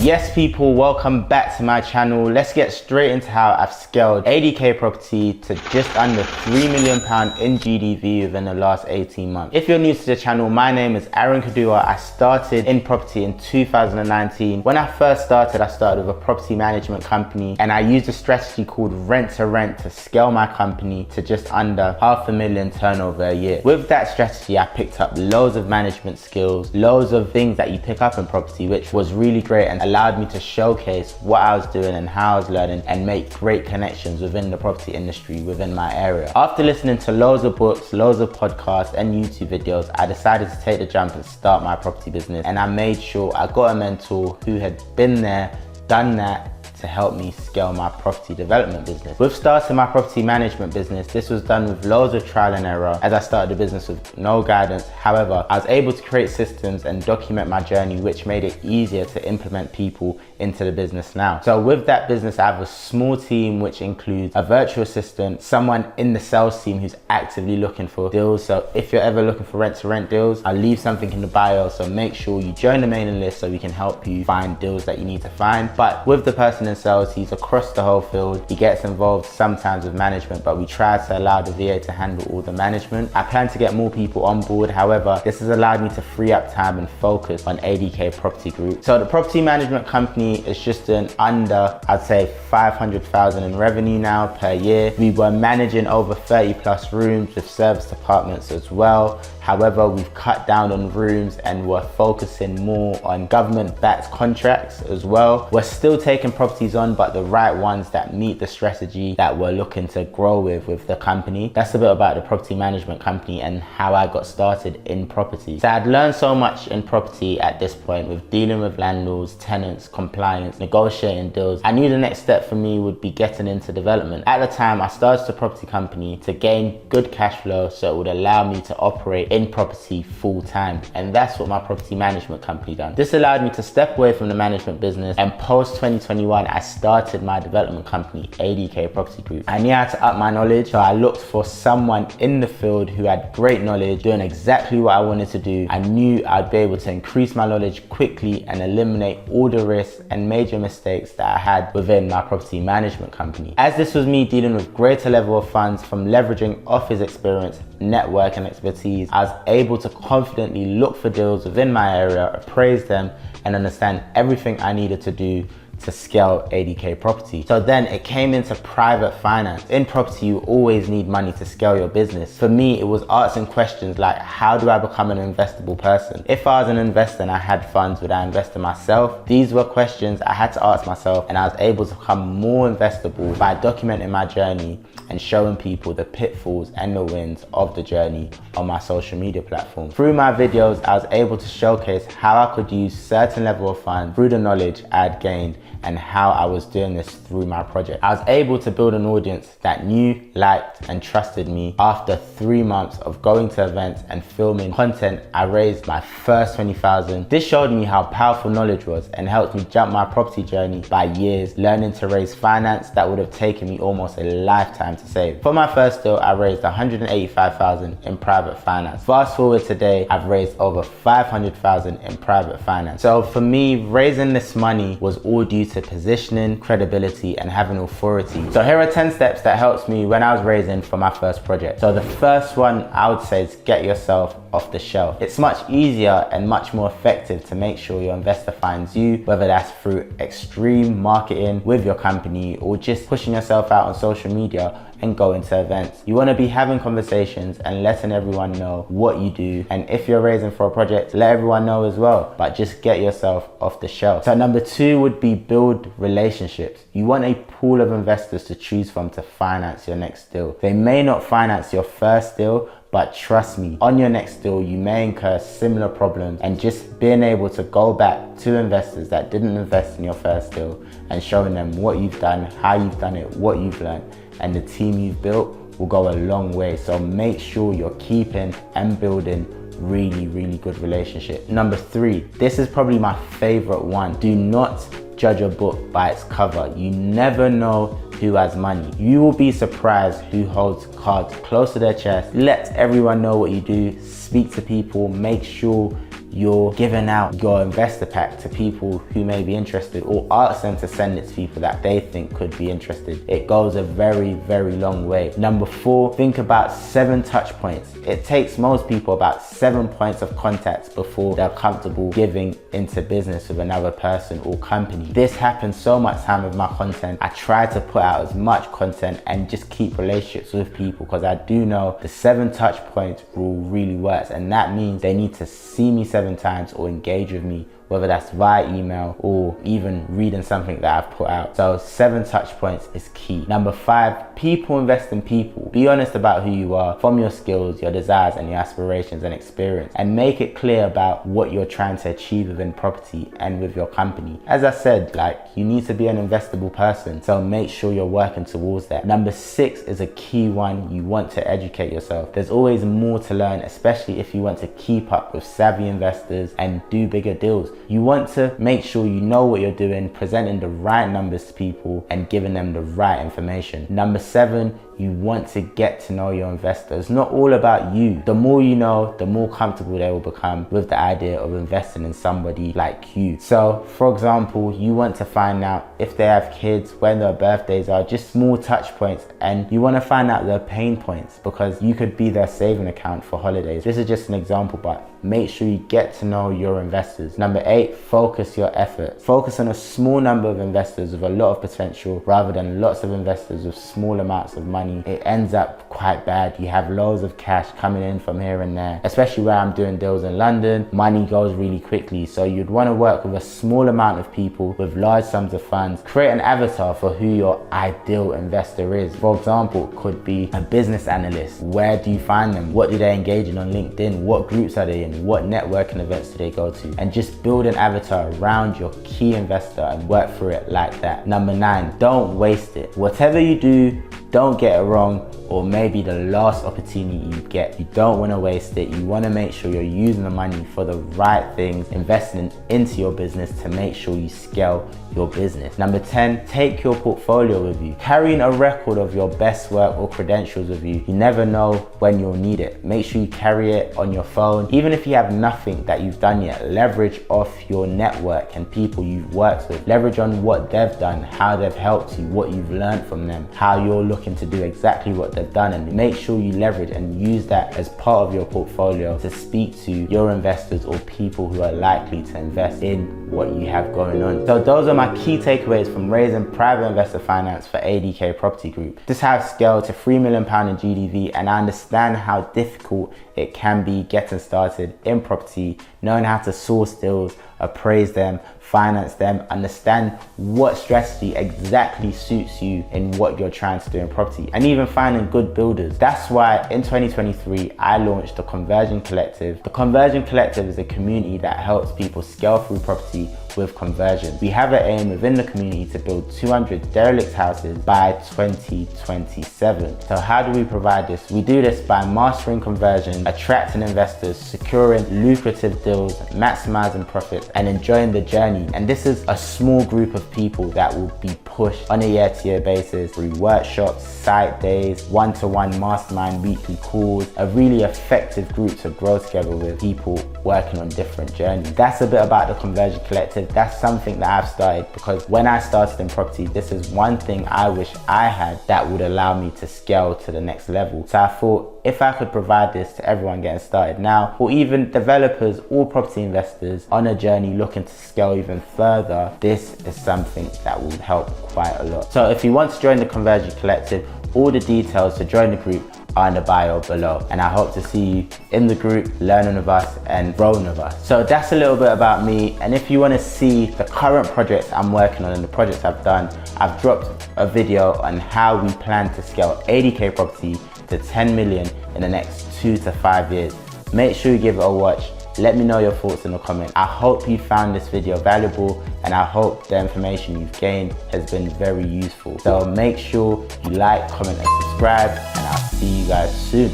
Yes people, welcome back to my channel. Let's get straight into how I've scaled 80k property to just under £3 million in GDV within the last 18 months. If you're new to the channel, my name is Aaron Kadua. I started in property in 2019. When I first started, I started with a property management company and I used a strategy called rent to rent to scale my company to just under £500,000 turnover a year. With that strategy, I picked up loads of management skills, loads of things that you pick up in property, which was really great and allowed me to showcase what I was doing and how I was learning and make great connections within the property industry within my area. After listening to loads of books, loads of podcasts and YouTube videos, I decided to take the jump and start my property business, and I made sure I got a mentor who had been there, done that, to help me scale my property development business. With starting my property management business, this was done with loads of trial and error as I started the business with no guidance. However, I was able to create systems and document my journey, which made it easier to implement people into the business now. So with that business, I have a small team which includes a virtual assistant, someone in the sales team who's actively looking for deals. So if you're ever looking for rent-to-rent deals, I'll leave something in the bio, so make sure you join the mailing list so we can help you find deals that you need to find. But with the person in sales, he's across the whole field. He gets involved sometimes with management, but we try to allow the VA to handle all the management. I plan to get more people on board. However, this has allowed me to free up time and focus on 80k Property Group. So the property management company is just an under, I'd say 500,000 in revenue now per year. We were managing over 30 plus rooms with service departments as well. However, we've cut down on rooms and we're focusing more on government-backed contracts as well. We're still taking properties on, but the right ones that meet the strategy that we're looking to grow with the company. That's a bit about the property management company and how I got started in property. So I'd learned so much in property at this point with dealing with landlords, tenants, compliance, negotiating deals. I knew the next step for me would be getting into development. At the time, I started a property company to gain good cash flow so it would allow me to operate in property full time, and that's what my property management company done. This allowed me to step away from the management business, and post 2021 I started my development company, 80k Property Group. I knew how to up my knowledge, so I looked for someone in the field who had great knowledge, doing exactly what I wanted to do. I knew I'd be able to increase my knowledge quickly and eliminate all the risks and major mistakes that I had within my property management company. As this was me dealing with greater level of funds from leveraging off his experience, network and expertise, I was able to confidently look for deals within my area, appraise them, and understand everything I needed to do to scale 80k property. So then it came into private finance. In property, you always need money to scale your business. For me, it was asking questions like, how do I become an investable person? If I was an investor and I had funds, would I invest in myself? These were questions I had to ask myself, and I was able to become more investable by documenting my journey and showing people the pitfalls and the wins of the journey on my social media platform. Through my videos, I was able to showcase how I could use certain level of funds through the knowledge I had gained and how I was doing this through my project. I was able to build an audience that knew, liked, and trusted me. After 3 months of going to events and filming content, I raised my first 20,000. This showed me how powerful knowledge was and helped me jump my property journey by years, learning to raise finance that would have taken me almost a lifetime to save. For my first deal, I raised 185,000 in private finance. Fast forward today, I've raised over 500,000 in private finance. So for me, raising this money was all due to positioning, credibility, and having authority. So here are 10 steps that helped me when I was raising for my first project. So the first one I would say is get yourself off the shelf. It's much easier and much more effective to make sure your investor finds you, whether that's through extreme marketing with your company or just pushing yourself out on social media and going to events. You want to be having conversations and letting everyone know what you do, and if you're raising for a project, let everyone know as well, but just get yourself off the shelf. So number 2 would be build relationships. You want a pool of investors to choose from to finance your next deal. They may not finance your first deal, but trust me, on your next deal, you may incur similar problems, and just being able to go back to investors that didn't invest in your first deal and showing them what you've done, how you've done it, what you've learned, and the team you've built will go a long way. So make sure you're keeping and building really good relationship. Number 3, this is probably my favorite one. Do not judge a book by its cover. You never know who has money. You will be surprised who holds cards close to their chest. Let everyone know what you do. Speak to people. Make sure you're giving out your investor pack to people who may be interested, or ask them to send it to people that they think could be interested. It goes a very, very long way. Number 4, think about 7 touch points. It takes most people about 7 points of contact before they're comfortable giving into business with another person or company. This happens so much time with my content. I try to put out as much content and just keep relationships with people, because I do know the 7 touch points rule really works, and that means they need to see me 7 times or engage with me, whether that's via email or even reading something that I've put out. So 7 touch points is key. Number 5, people invest in people. Be honest about who you are, from your skills, your desires and your aspirations and experience, and make it clear about what you're trying to achieve within property and with your company. As I said, you need to be an investable person, so make sure you're working towards that. Number 6 is a key one. You want to educate yourself. There's always more to learn, especially if you want to keep up with savvy investors and do bigger deals. You want to make sure you know what you're doing, presenting the right numbers to people and giving them the right information. Number 7, you want to get to know your investors. It's not all about you. The more you know, the more comfortable they will become with the idea of investing in somebody like you. So for example, you want to find out if they have kids, when their birthdays are, just small touch points, and you want to find out their pain points, because you could be their saving account for holidays. This is just an example, but make sure you get to know your investors. Number 8, focus your effort. Focus on a small number of investors with a lot of potential rather than lots of investors with small amounts of money. It ends up quite bad. You have loads of cash coming in from here and there, especially where I'm doing deals in London. Money goes really quickly, so you'd want to work with a small amount of people with large sums of funds. Create an avatar for who your ideal investor is. For example, it could be a business analyst. Where do you find them? What do they engage in on LinkedIn? What groups are they in? What networking events do they go to? And just build an avatar around your key investor and work through it like that. Number 9, don't waste it. Whatever you do, don't get it wrong, or maybe the last opportunity you get, you don't want to waste it. You want to make sure you're using the money for the right things, investing into your business to make sure you scale your business. Number 10, take your portfolio with you. Carrying a record of your best work or credentials with you. You never know when you'll need it. Make sure you carry it on your phone. Even if you have nothing that you've done yet, leverage off your network and people you've worked with. Leverage on what they've done, how they've helped you, what you've learned from them, how you're looking to do exactly what they've done, and make sure you leverage and use that as part of your portfolio to speak to your investors or people who are likely to invest in what you have going on. So those are my key takeaways from raising private investor finance for ADK Property Group. This has scaled to £3 million in GDV, and I understand how difficult it can be getting started in property, knowing how to source deals, appraise them, finance them, understand what strategy exactly suits you in what you're trying to do in property, and even finding good builders. That's why in 2023, I launched the Conversion Collective. The Conversion Collective is a community that helps people scale through property with conversion. We have an aim within the community to build 200 derelict houses by 2027. So how do we provide this? We do this by mastering conversion, attracting investors, securing lucrative deals, maximizing profits, and enjoying the journey. And this is a small group of people that will be pushed on a year-to-year basis through workshops, site days, one-to-one mastermind weekly calls, a really effective group to grow together with people working on different journeys. That's a bit about the Conversion Collective. That's something that I've started because when I started in property, this is one thing I wish I had that would allow me to scale to the next level. So I thought if I could provide this to everyone getting started now, or even developers or property investors on a journey looking to scale even further, this is something that will help quite a lot. So if you want to join the Conversion Collective, all the details to join the group are in the bio below, and I hope to see you in the group, learning with us and growing with us. So that's a little bit about me, and if you want to see the current projects I'm working on and the projects I've done, I've dropped a video on how we plan to scale ADK Property to 10 million in the next 2 to 5 years. Make sure you give it a watch. Let me know your thoughts in the comments. I hope you found this video valuable, and I hope the information you've gained has been very useful. So make sure you like, comment and subscribe, and I'll see you guys soon.